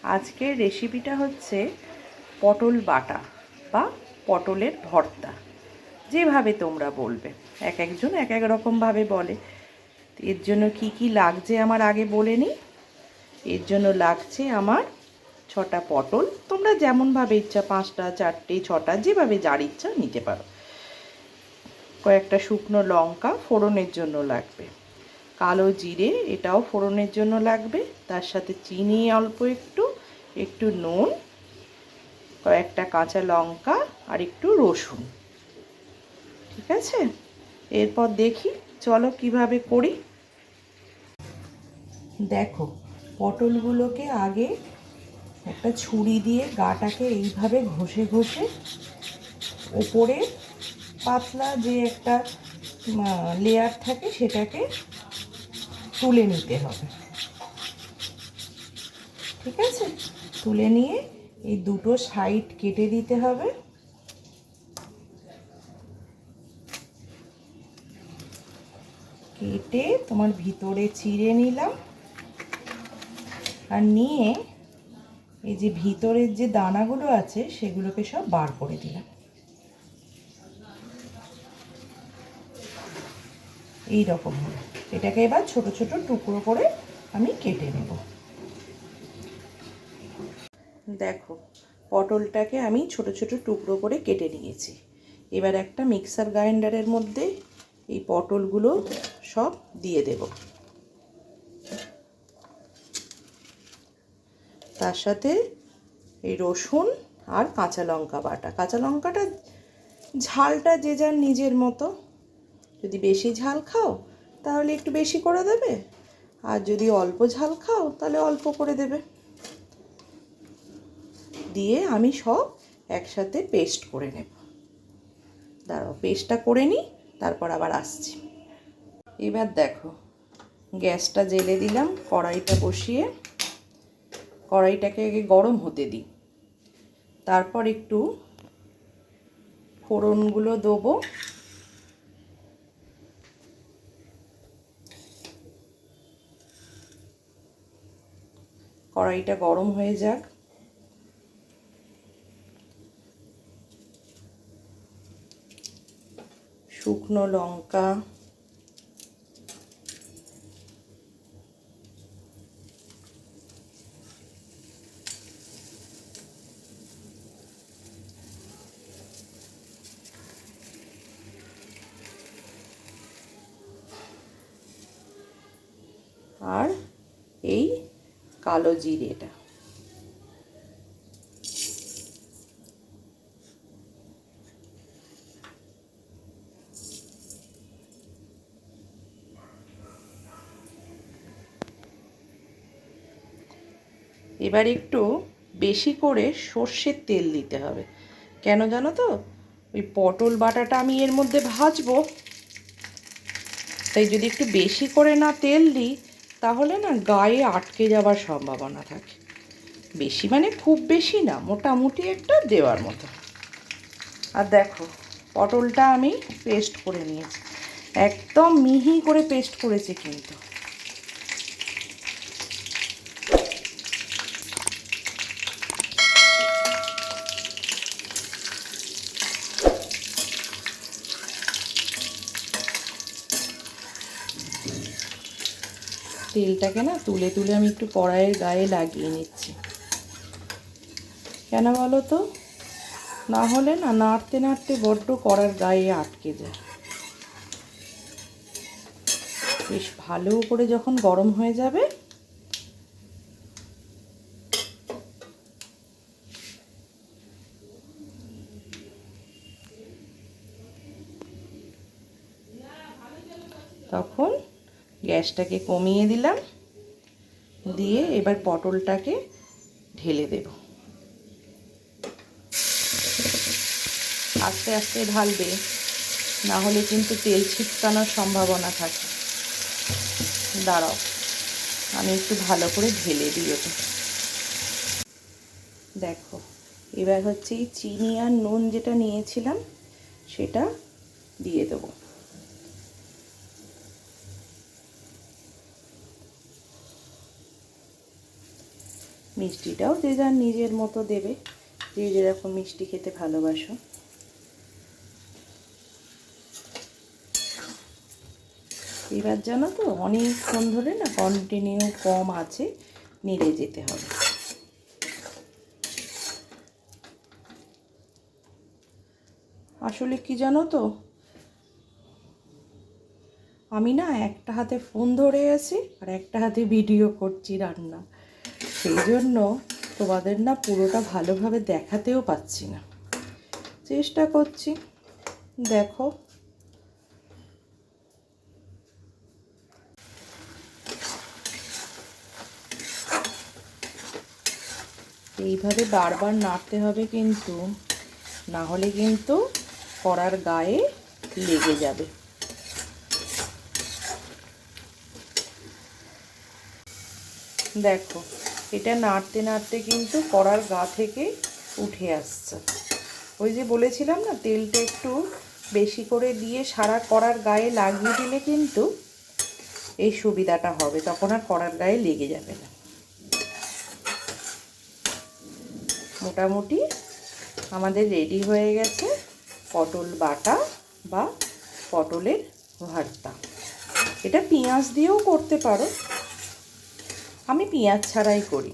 আজকের রেসিপিটা হচ্ছে পটল বাটা বা পটলের ভর্তা, যেভাবে তোমরা বলবে। এক একজন এক এক রকমভাবে বলে। এর জন্য কি কি লাগছে আমার আগে বলে নিই। এর জন্য লাগছে আমার 6টা পটল, তোমরা যেমনভাবে ইচ্ছা 5টা 4টে 6টা যেভাবে যার ইচ্ছা নিতে পারো। কয়েকটা শুকনো লঙ্কা ফোড়নের জন্য লাগবে, কালো জিরে এটাও ফোড়নের জন্য লাগবে, তার সাথে চিনি অল্প একটু নুন, কয়েকটা কাঁচা লঙ্কা আর একটু রসুন। ঠিক আছে, এরপর দেখি চলো কিভাবে করি। দেখো, পটলগুলোকে আগে একটা ছুরি দিয়ে গাটাকে এইভাবে ঘষে ঘষে ওপরে পাতলা যে একটা লেয়ার থাকে সেটাকে তুলে নিতে হবে। ঠিক আছে, তুলে নিয়ে এই দুটো সাইড কেটে দিতে হবে। কেটে তোমার ভিতরে চিড়ে নিলাম, আর নিয়ে এই যে ভিতরের যে দানাগুলো আছে সেগুলোকে সব বার করে দিলাম। এই রকম হলো। এটাকে এবার ছোট ছোট টুকরো করে আমি কেটে নেব। দেখো, পটলটাকে আমি ছোট ছোট টুকরো করে কেটে নিয়েছি। এবার একটা মিক্সার গ্রাইন্ডারের মধ্যে এই পটলগুলো সব দিয়ে দেব। তার সাথে এই রসুন আর কাঁচা লঙ্কা বাটা। কাঁচা লঙ্কাটা ঝালটা যে যার নিজের মতো, যদি বেশি ঝাল খাও তাহলে একটু বেশি করে দেবে, আর যদি অল্প ঝাল খাও তাহলে অল্প করে দেবে। দিয়ে আমি সব একসাথে পেস্ট করে নেব। দাঁড়াও, পেস্টটা করে নিই, তারপর আবার আসছি। এবার দেখো, গ্যাসটা জ্বেলে দিলাম, কড়াইটা বসিয়ে কড়াইটাকে আগে গরম হতে দিই, তারপর একটু ফোড়নগুলো দেবো। কড়াইটা গরম হয়ে যাক। শুকনো লঙ্কা, আর এই কালো জিরেটা। এবার একটু বেশি করে সর্ষের তেল দিতে হবে। কেন জানো তো? ওই পটল বাটাটা আমি এর মধ্যে ভাজবো, তাই যদি একটু বেশি করে না তেল দিই তাহলে না গায়ে আটকে যাওয়ার সম্ভাবনা থাকে। বেশি মানে খুব বেশি না, মোটামুটি একটা দেওয়ার মতো। আর দেখো, পটলটা আমি পেস্ট করে নিয়েছি, একদম মিহি করে পেস্ট করেছি কিন্তু। তেলটাকে না তুলে তুলে আমি একটু কড়াইয়ের গায়ে লাগিয়ে নিচ্ছি। কেন বলো তো? না হলে না নাড়তে নাড়তে বড্ড কড়ার গায়ে আটকে যায়। বেশ ভালো করে যখন গরম হয়ে যাবে তখন গ্যাসটাকে কমিয়ে দিলাম, দিয়ে এবার পটলটাকে ঢেলে দেব। আস্তে আস্তে ঢালবে, না হলে কিন্তু তেল ছিটকানোর সম্ভাবনা থাকে। দাঁড়াও, আমি একটু ভালো করে ঢেলে দিই ওটা। দেখো, এবার হচ্ছে এই চিনি আর নুন যেটা নিয়েছিলাম সেটা দিয়ে দেবো। মিষ্টিটাও যে যার নিজের মতো দেবে, যে যেরকম মিষ্টি খেতে ভালোবাসো। এবার জানো তো অনেকক্ষণ ধরে না কন্টিনিউ কম আছে নেড়ে যেতে হবে। আসলে কি জানো তো, আমি না একটা হাতে ফোন ধরে আছি আর একটা হাতে ভিডিও করছি রান্না, সেই জন্য তোমাদের না পুরোটা ভালোভাবে দেখাতেও পাচ্ছি না। চেষ্টা করছি, দেখো। এইভাবে বারবার নাড়তে হবে কিন্তু, না হলে কিন্তু কড়ার গায়ে লেগে যাবে। দেখো, এটা নাড়তে নাড়তে কিন্তু কড়ার গা থেকে উঠে আসছে। ওই যে বলেছিলাম না, তেলটা একটু বেশি করে দিয়ে সারা কড়ার গায়ে লাগিয়ে দিলে কিন্তু এই সুবিধাটা হবে, তখন আর কড়ার গায়ে লেগে যাবে না। মোটামুটি আমাদের রেডি হয়ে গেছে পটল বাটা বা পটলের ভর্তা। এটা পেঁয়াজ দিয়েও করতে পারো, আমি পেঁয়াজ ছাড়াই করি।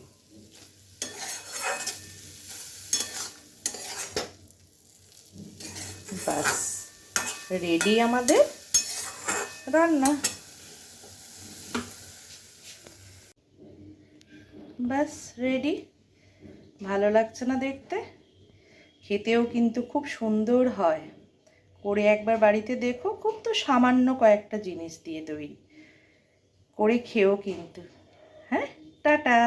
ব্যাস রেডি আমাদের রান্না। ব্যাস রেডি। ভালো লাগছে না দেখতে? খেতেও কিন্তু খুব সুন্দর হয়। করে একবার বাড়িতে দেখো, খুব তো সামান্য কয়েকটা জিনিস দিয়ে তৈরি, করে খেও কিন্তু। হ্যাঁ, টাটা।